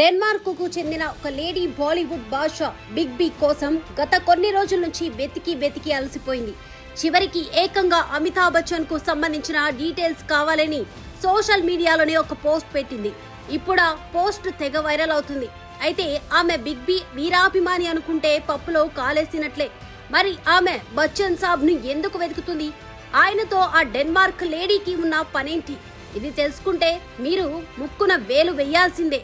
డెన్మార్క్కు చెందిన ఒక లేడీ బాలీవుడ్ బాషా బిగ్ బీ కోసం గత కొన్ని రోజుల నుంచి వెతికి అలసిపోయింది. చివరికి ఏకంగా అమితాబ్ బచ్చన్ కు సంబంధించిన డీటెయిల్స్ కావాలని సోషల్ మీడియాలోనే ఒక పోస్ట్ పెట్టింది. ఇప్పుడు ఆ పోస్ట్ తెగ వైరల్ అవుతుంది. అయితే ఆమె బిగ్ బీ వీరాభిమాని అనుకుంటే పప్పులో కాలేసినట్లే. మరి ఆమె బచ్చన్ సాబ్ ను ఎందుకు వెతుకుతుంది? ఆయనతో ఆ డెన్మార్క్ లేడీకి ఉన్న పనేంటి? ఇది తెలుసుకుంటే మీరు ముక్కున వేలు వేయాల్సిందే.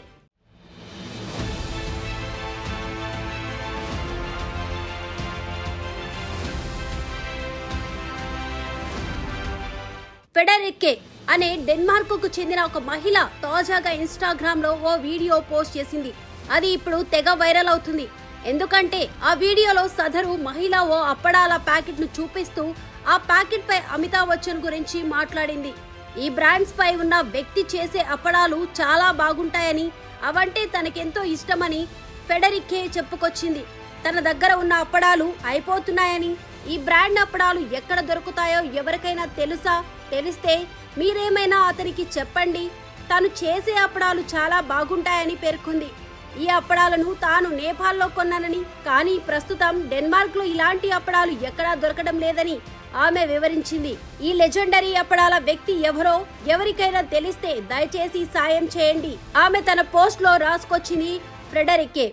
ఫెడరికే అనే డెన్మార్క్కు చెందిన ఒక మహిళ తాజాగా ఇన్స్టాగ్రామ్ లో ఓ వీడియో పోస్ట్ చేసింది. అది ఇప్పుడు తెగ వైరల్ అవుతుంది. ఎందుకంటే ఆ వీడియోలో సదరు మహిళ ఓ అప్పడాల ప్యాకెట్ ను చూపిస్తూ ఆ ప్యాకెట్ పై అమితాబ్ బచ్చన్ గురించి మాట్లాడింది. ఈ బ్రాండ్స్ పై ఉన్న వ్యక్తి చేసే అప్పడాలు చాలా బాగుంటాయని, అవంటే తనకెంతో ఇష్టమని ఫెడరికే చెప్పుకొచ్చింది. తన దగ్గర ఉన్న అప్పడాలు అయిపోతున్నాయని, ఈ బ్రాండ్ అప్పడాలు ఎక్కడ దొరుకుతాయో ఎవరికైనా తెలుసా? తెలిస్తే మీరేమైనా అతనికి చెప్పండి. తాను చేసే అప్పడాలు చాలా బాగుంటాయని పేర్కొంది. ఈ అప్పడాలను తాను నేపాల్లో కొన్నానని, కానీ ప్రస్తుతం డెన్మార్క్ లో ఇలాంటి అప్పడాలు ఎక్కడా దొరకడం లేదని ఆమె వివరించింది. ఈ లెజెండరీ అప్పడాల వ్యక్తి ఎవరో ఎవరికైనా తెలిస్తే దయచేసి సాయం చేయండి. ఆమె తన పోస్ట్ లో రాసుకొచ్చింది ఫెడరికే.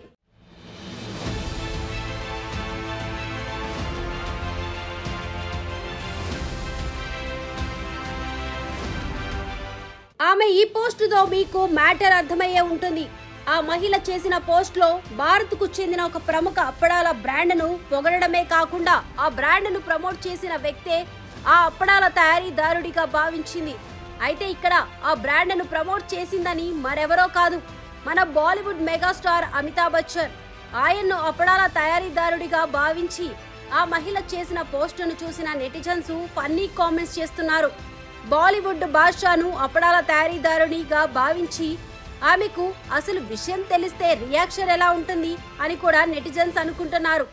ఆమె ఈ పోస్టుతో మీకు మ్యాటర్ అర్థమయ్యే ఉంటుంది. ఆ మహిళ చేసిన పోస్ట్ లో భారత్ కు చెందిన ఒక ప్రముఖ అప్పడాల బ్రాండ్ ను పొగడమే కాకుండా ఆ బ్రాండ్ ను ప్రమోట్ చేసిన వ్యక్తే ఆ అప్పడాల తయారీదారుడిగా భావించింది. అయితే ఇక్కడ ఆ బ్రాండ్ ను ప్రమోట్ చేసిందని మరెవరో కాదు, మన బాలీవుడ్ మెగాస్టార్ అమితాబ్ బచ్చన్. ఆయన్ను అప్పడాల తయారీదారుడిగా భావించి ఆ మహిళ చేసిన పోస్టును చూసిన నెటిజన్స్ ఫన్నీ కామెంట్స్ చేస్తున్నారు. బాలీవుడ్ బాద్షాను అప్పడాల తయారీదారునిగా భావించి ఆమెకు అసలు విషయం తెలిస్తే రియాక్షన్ ఎలా ఉంటుంది అని కూడా నెటిజన్స్ అనుకుంటున్నారు.